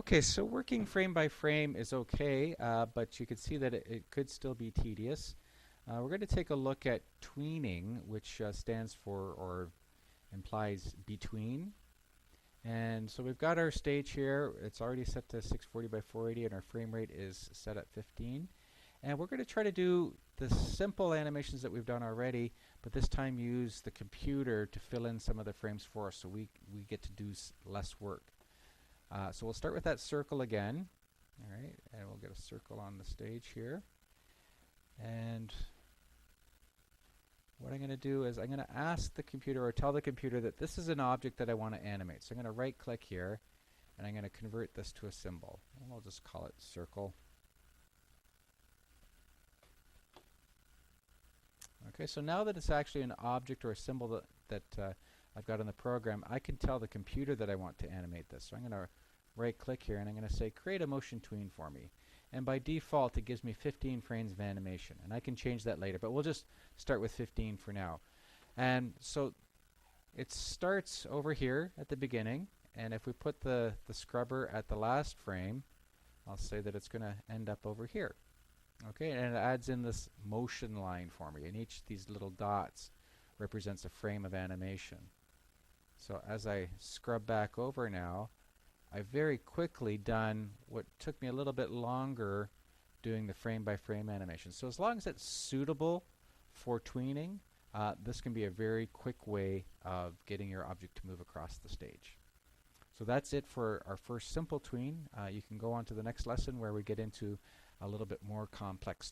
Okay, so working frame by frame is okay, but you can see that it could still be tedious. We're going to take a look at tweening, which stands for or implies between. And so we've got our stage here. It's already set to 640 by 480, and our frame rate is set at 15. And we're going to try to do the simple animations that we've done already, but this time use the computer to fill in some of the frames for us so we get to do less work. So we'll start with that circle again. All right, and we'll get a circle on the stage here. And what I'm going to do is I'm going to ask the computer or tell the computer that this is an object that I want to animate. So I'm going to right click here and I'm going to convert this to a symbol. And we'll just call it circle. Okay, so now that it's actually an object or a symbol that I've got in the program, I can tell the computer that I want to animate this. So I'm going to right click here and I'm going to say create a motion tween for me. And by default it gives me 15 frames of animation, and I can change that later, but we'll just start with 15 for now. And so it starts over here at the beginning, and if we put the scrubber at the last frame, I'll say that it's going to end up over here. Okay, and it adds in this motion line for me, and each of these little dots represents a frame of animation. So as I scrub back over now, I've very quickly done what took me a little bit longer doing the frame by frame animation. So as long as it's suitable for tweening, this can be a very quick way of getting your object to move across the stage. So that's it for our first simple tween. You can go on to the next lesson where we get into a little bit more complex